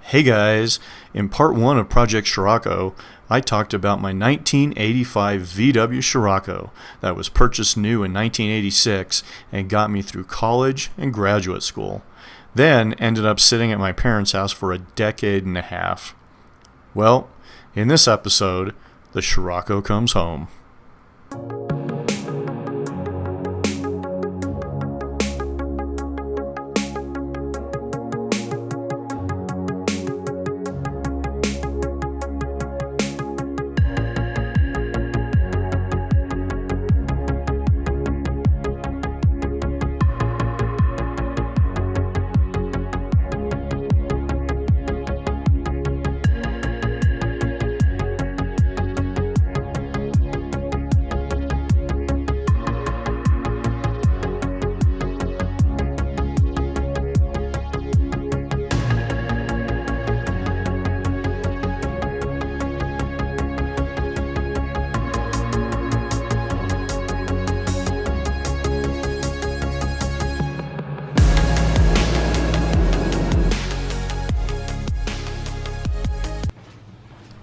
Hey guys, in part 1 of Project Shirako, I talked about my 1985 VW Scirocco that was purchased new in 1986 and got me through college and graduate school. Then ended up sitting at my parents' house for a decade and a half. Well, in this episode, the Shirocco comes home.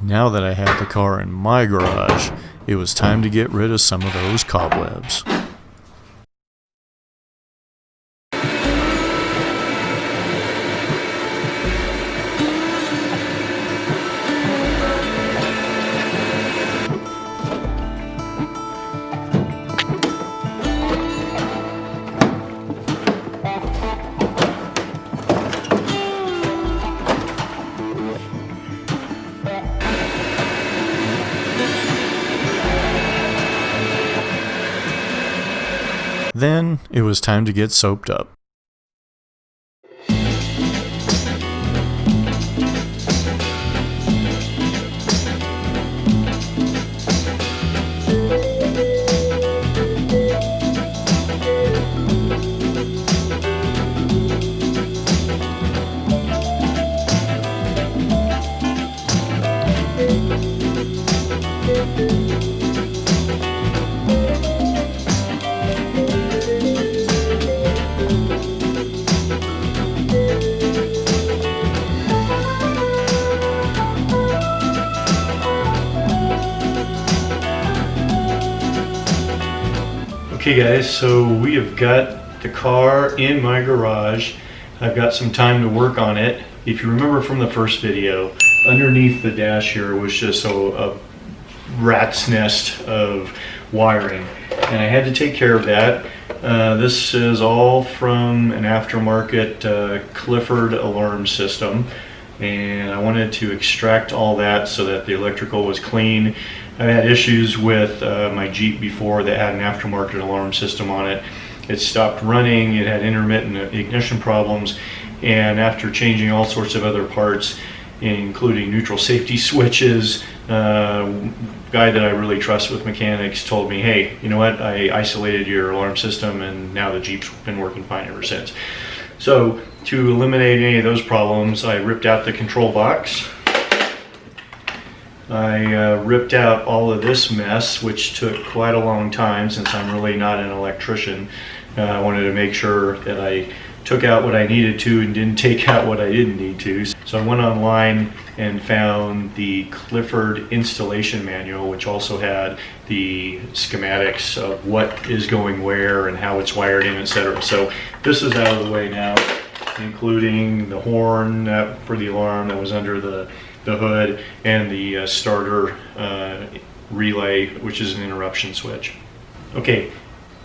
Now that I had the car in my garage, it was time to get rid of some of those cobwebs. Then it was time to get soaped up. Okay guys, so we have got the car in my garage. I've got some time to work on it. If you remember from the first video, underneath the dash here was just a rat's nest of wiring, and I had to take care of that. This is all from an aftermarket Clifford alarm system, and I wanted to extract all that so that the electrical was clean. I had issues with my Jeep before that had an aftermarket alarm system on it. It stopped running, it had intermittent ignition problems, and after changing all sorts of other parts, including neutral safety switches, guy that I really trust with mechanics told me, hey, you know what, I isolated your alarm system and now the Jeep's been working fine ever since. So to eliminate any of those problems, I ripped out the control box. I ripped out all of this mess, which took quite a long time since I'm really not an electrician. I wanted to make sure that I took out what I needed to and didn't take out what I didn't need to. So I went online and found the Clifford installation manual, which also had the schematics of what is going where and how it's wired in, etc. So this is out of the way now, including the horn for the alarm that was under the hood, and the starter relay, which is an interruption switch. Okay,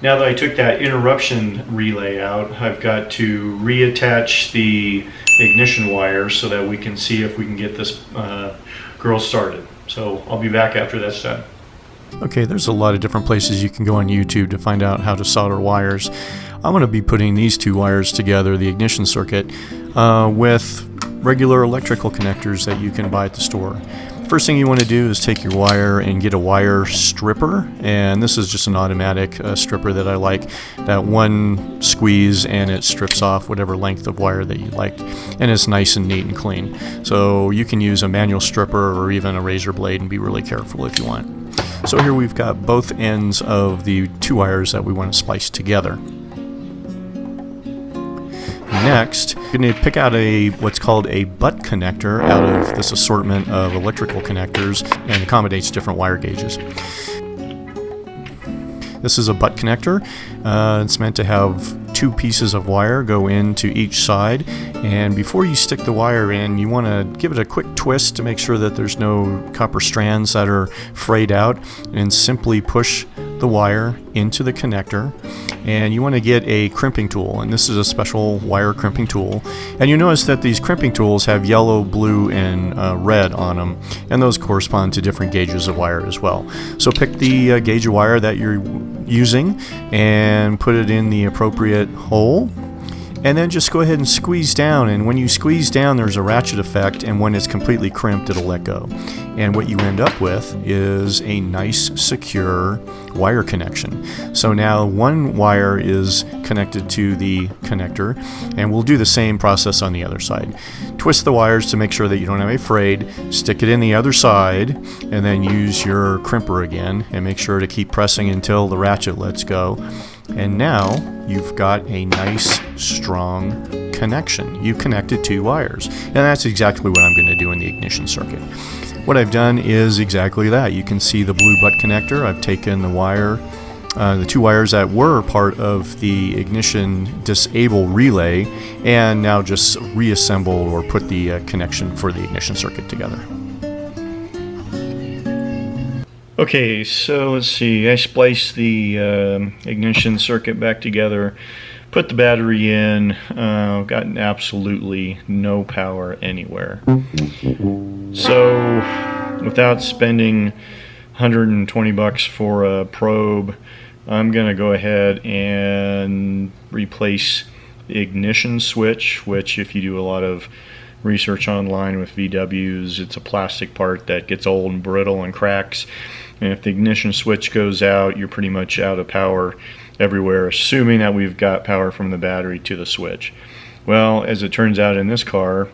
now that I took that interruption relay out, I've got to reattach the ignition wires so that we can see if we can get this girl started. So I'll be back after that's done. Okay, there's a lot of different places you can go on YouTube to find out how to solder wires. I'm going to be putting these two wires together, the ignition circuit, with regular electrical connectors that you can buy at the store. First thing you want to do is take your wire and get a wire stripper, and this is just an automatic stripper that I like. That one squeeze and it strips off whatever length of wire that you like, and it's nice and neat and clean. So you can use a manual stripper or even a razor blade and be really careful if you want. So here we've got both ends of the two wires that we want to splice together. Next, I'm going to pick out what's called a butt connector out of this assortment of electrical connectors, and accommodates different wire gauges. This is a butt connector. It's meant to have 2 pieces of wire go into each side, and before you stick the wire in, you want to give it a quick twist to make sure that there's no copper strands that are frayed out, and simply push the wire into the connector. And you want to get a crimping tool, and this is a special wire crimping tool, and you notice that these crimping tools have yellow, blue, and red on them, and those correspond to different gauges of wire as well. So pick the gauge of wire that you're using and put it in the appropriate hole, and then just go ahead and squeeze down. And when you squeeze down, there's a ratchet effect, and when it's completely crimped, it'll let go. And what you end up with is a nice, secure wire connection. So now one wire is connected to the connector, and we'll do the same process on the other side. Twist the wires to make sure that you don't have a frayed, stick it in the other side, and then use your crimper again, and make sure to keep pressing until the ratchet lets go. And now you've got a nice, strong connection. You've connected 2 wires. And that's exactly what I'm going to do in the ignition circuit. What I've done is exactly that. You can see the blue butt connector. I've taken the wire, the 2 wires that were part of the ignition disable relay, and now just reassembled or put the connection for the ignition circuit together. Okay, so let's see, I spliced the ignition circuit back together, put the battery in, gotten absolutely no power anywhere. So without spending $120 for a probe, I'm going to go ahead and replace the ignition switch, which if you do a lot of research online with VWs, it's a plastic part that gets old and brittle and cracks. And if the ignition switch goes out, you're pretty much out of power everywhere, assuming that we've got power from the battery to the switch. Well, as it turns out in this car,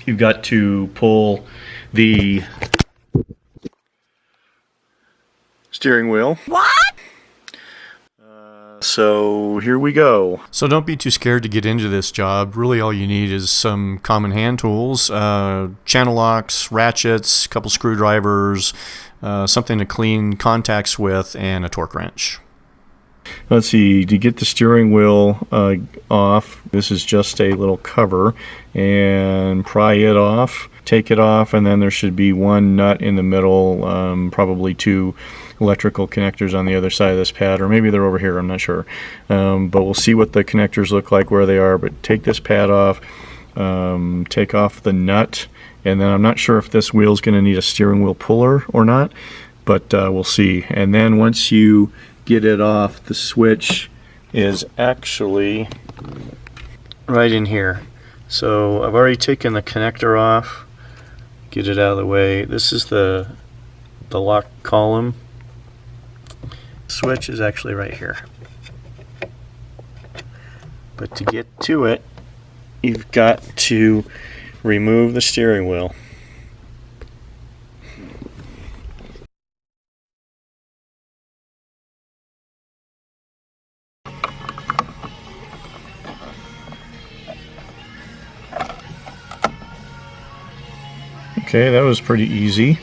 you've got to pull the steering wheel. What? So here we go. So don't be too scared to get into this job. Really all you need is some common hand tools, channel locks, ratchets, a couple screwdrivers, something to clean contacts with, and a torque wrench. Let's see, to get the steering wheel off, this is just a little cover, and pry it off, take it off, and then there should be 1 nut in the middle, probably 2 electrical connectors on the other side of this pad, or maybe they're over here, I'm not sure. But we'll see what the connectors look like, where they are. But take this pad off, take off the nut, and then I'm not sure if this wheel is going to need a steering wheel puller or not, but we'll see. And then once you get it off, the switch is actually right in here. So I've already taken the connector off, get it out of the way. This is the lock column. Switch is actually right here. But to get to it, you've got to remove the steering wheel. Okay, that was pretty easy.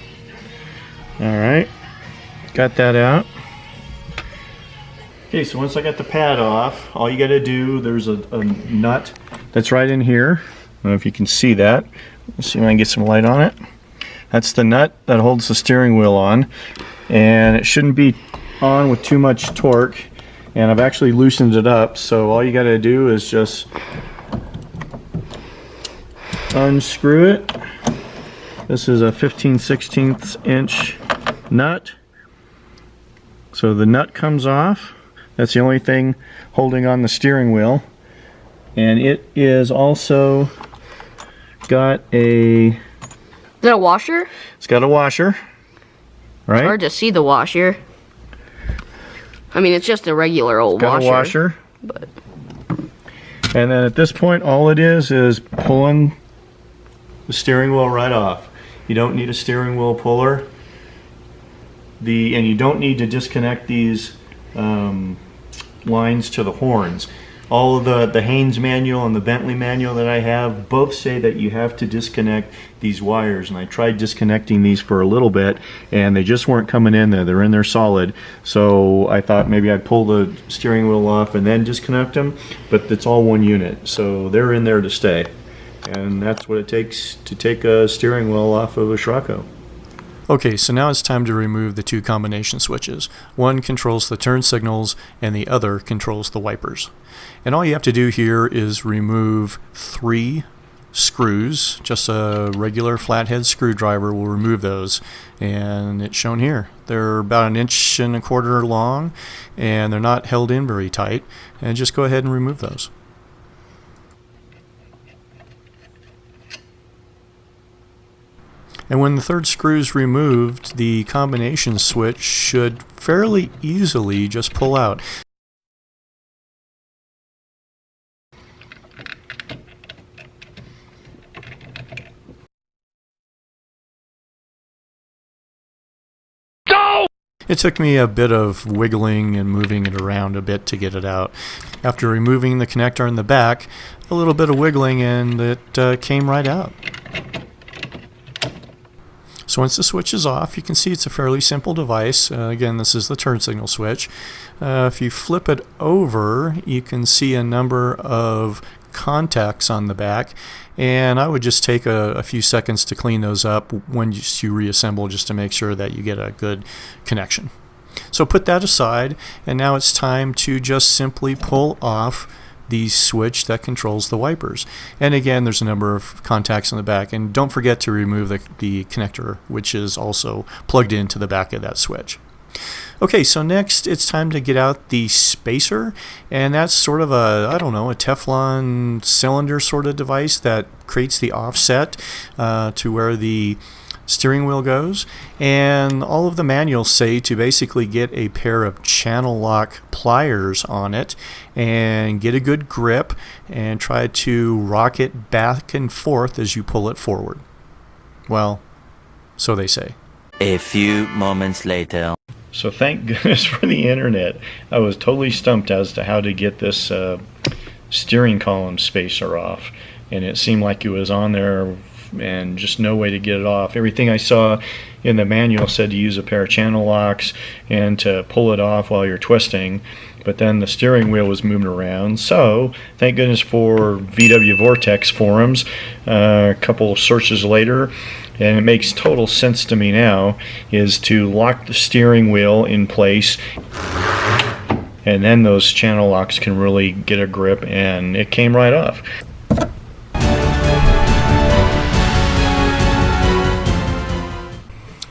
Alright, got that out. Okay, so once I got the pad off, all you got to do, there's a nut that's right in here. I don't know if you can see that. Let's see if I can get some light on it. That's the nut that holds the steering wheel on, and it shouldn't be on with too much torque, and I've actually loosened it up, so all you got to do is just unscrew it. This is a 15/16 inch nut. So the nut comes off. That's the only thing holding on the steering wheel. And it is also got Is that a washer? It's got a washer, right? It's hard to see the washer. I mean, it's just a regular old got washer. A washer. But And then at this point, all it is pulling the steering wheel right off. You don't need a steering wheel puller. And you don't need to disconnect these lines to the horns. all of the Haynes manual and the Bentley manual that I have both say that you have to disconnect these wires, and I tried disconnecting these for a little bit and they just weren't coming in there. They're in there solid, so I thought maybe I'd pull the steering wheel off and then disconnect them, but it's all one unit, so they're in there to stay, and that's what it takes to take a steering wheel off of a Scirocco. Okay, so now it's time to remove the two combination switches. One controls the turn signals and the other controls the wipers. And all you have to do here is remove 3 screws. Just a regular flathead screwdriver will remove those, and it's shown here. They're about 1.25 inches long and they're not held in very tight, and just go ahead and remove those. And when the third screw is removed, the combination switch should fairly easily just pull out. It took me a bit of wiggling and moving it around a bit to get it out. After removing the connector in the back, a little bit of wiggling and it came right out. So once the switch is off, you can see it's a fairly simple device. Again, this is the turn signal switch. If you flip it over, you can see a number of contacts on the back, and I would just take a few seconds to clean those up when you reassemble, just to make sure that you get a good connection. So put that aside, and now it's time to just simply pull off the switch that controls the wipers. And again, there's a number of contacts in the back, and don't forget to remove the connector, which is also plugged into the back of that switch. Okay, so next it's time to get out the spacer, and that's sort of a Teflon cylinder sort of device that creates the offset to where the steering wheel goes, and all of the manuals say to basically get a pair of channel lock pliers on it and get a good grip and try to rock it back and forth as you pull it forward. Well, so they say. A few moments later. So thank goodness for the internet. I was totally stumped as to how to get this steering column spacer off, and it seemed like it was on there and just no way to get it off. Everything I saw in the manual said to use a pair of channel locks and to pull it off while you're twisting, but then the steering wheel was moving around. So thank goodness for VW Vortex forums. A couple searches later, and it makes total sense to me now, is to lock the steering wheel in place, and then those channel locks can really get a grip, and it came right off.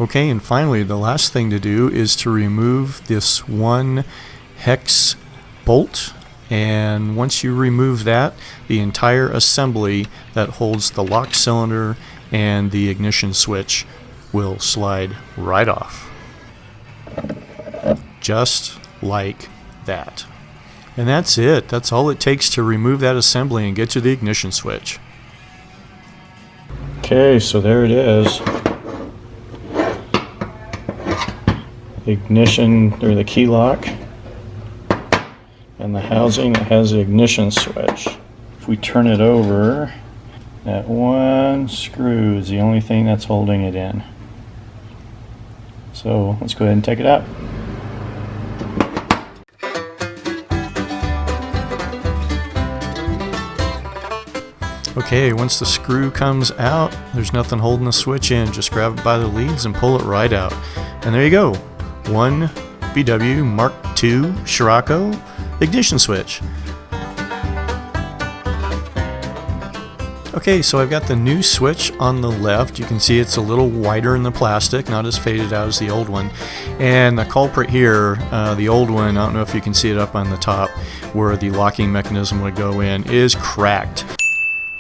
Okay, and finally, the last thing to do is to remove this one hex bolt, and once you remove that, the entire assembly that holds the lock cylinder and the ignition switch will slide right off. Just like that. And that's it. That's all it takes to remove that assembly and get to the ignition switch. Okay, so there it is. Ignition, or the key lock, and the housing that has the ignition switch. If we turn it over, that one screw is the only thing that's holding it in. So let's go ahead and take it out. Okay, once the screw comes out, there's nothing holding the switch in. Just grab it by the leads and pull it right out. And there you go. One VW Mark II Scirocco ignition switch. Okay, so I've got the new switch on the left. You can see it's a little wider in the plastic, not as faded out as the old one. And the culprit here, the old one, I don't know if you can see it up on the top, where the locking mechanism would go in, is cracked.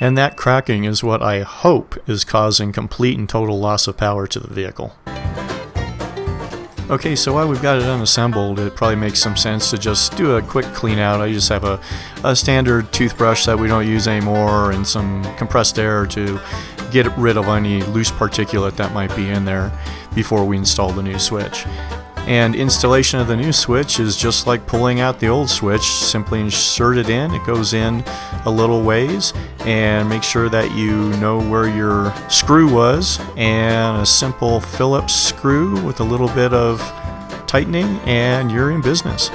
And that cracking is what I hope is causing complete and total loss of power to the vehicle. Okay, so while we've got it unassembled, it probably makes some sense to just do a quick clean out. I just have a standard toothbrush that we don't use anymore and some compressed air to get rid of any loose particulate that might be in there before we install the new switch. And installation of the new switch is just like pulling out the old switch. Simply insert it in. It goes in a little ways, and make sure that you know where your screw was, and a simple Phillips screw with a little bit of tightening, and you're in business.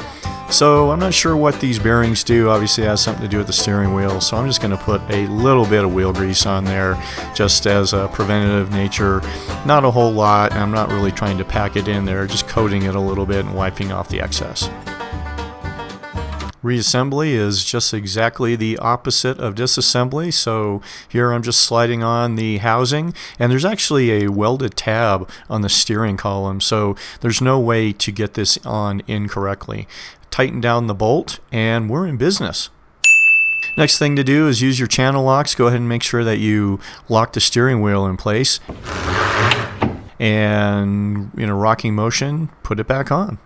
So I'm not sure what these bearings do. Obviously it has something to do with the steering wheel, so I'm just going to put a little bit of wheel grease on there just as a preventative nature. Not a whole lot, and I'm not really trying to pack it in there, just coating it a little bit and wiping off the excess. Reassembly is just exactly the opposite of disassembly. So here I'm just sliding on the housing, and there's actually a welded tab on the steering column, so there's no way to get this on incorrectly. Tighten down the bolt, and we're in business. Next thing to do is use your channel locks. Go ahead and make sure that you lock the steering wheel in place, and in a rocking motion, put it back on.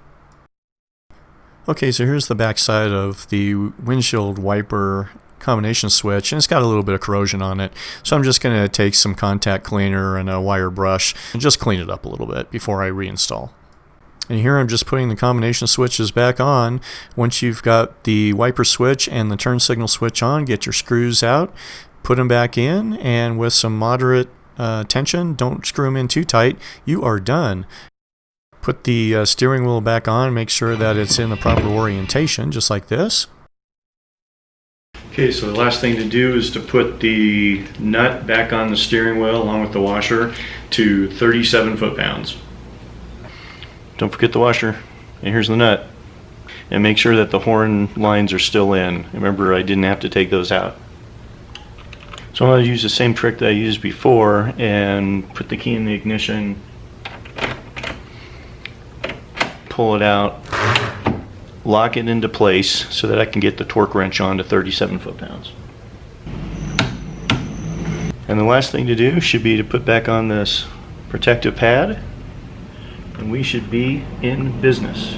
Okay, so here's the back side of the windshield wiper combination switch, and it's got a little bit of corrosion on it. So I'm just going to take some contact cleaner and a wire brush and just clean it up a little bit before I reinstall. And here I'm just putting the combination switches back on. Once you've got the wiper switch and the turn signal switch on, get your screws out, put them back in, and with some moderate tension, don't screw them in too tight, you are done. Put the steering wheel back on, make sure that it's in the proper orientation, just like this. Okay, so the last thing to do is to put the nut back on the steering wheel along with the washer to 37 foot-pounds. Don't forget the washer, and here's the nut. And make sure that the horn lines are still in. Remember, I didn't have to take those out. So I'm going to use the same trick that I used before and put the key in the ignition, pull it out, lock it into place so that I can get the torque wrench on to 37 foot-pounds. And the last thing to do should be to put back on this protective pad, and we should be in business.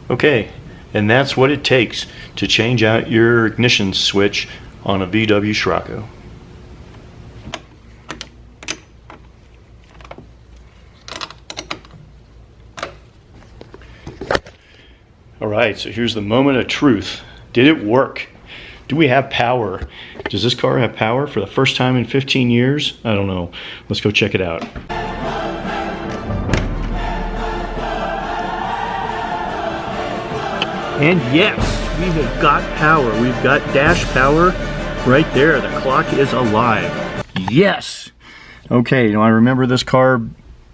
Okay, and that's what it takes to change out your ignition switch on a VW Scirocco. Alright, so here's the moment of truth. Did it work? Do we have power? Does this car have power for the first time in 15 years? I don't know. Let's go check it out. And yes, we have got power. We've got dash power right there. The clock is alive. Yes! Okay, now I remember this car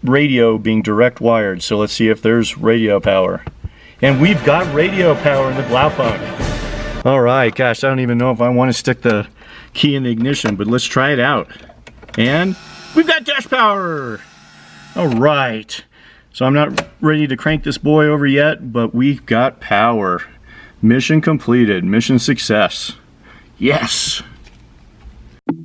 radio being direct wired, so let's see if there's radio power. And we've got radio power in the Blaufunk. Alright, gosh, I don't even know if I want to stick the key in the ignition, but let's try it out. And we've got dash power! Alright. So I'm not ready to crank this boy over yet, but we've got power. Mission completed. Mission success. Yes!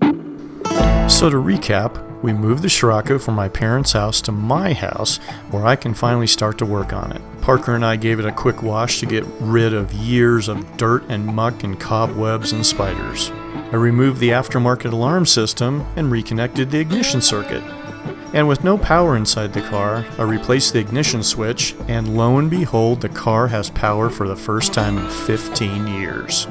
So to recap, we moved the Shirako from my parents' house to my house, where I can finally start to work on it. Parker and I gave it a quick wash to get rid of years of dirt and muck and cobwebs and spiders. I removed the aftermarket alarm system and reconnected the ignition circuit. And with no power inside the car, I replaced the ignition switch, and lo and behold, the car has power for the first time in 15 years.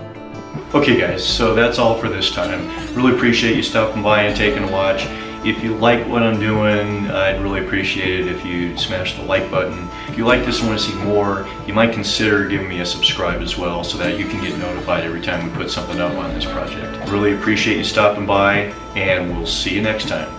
Okay guys, so that's all for this time. Really appreciate you stopping by and taking a watch. If you like what I'm doing, I'd really appreciate it if you smash the like button. If you like this and want to see more, you might consider giving me a subscribe as well so that you can get notified every time we put something up on this project. Really appreciate you stopping by, and we'll see you next time.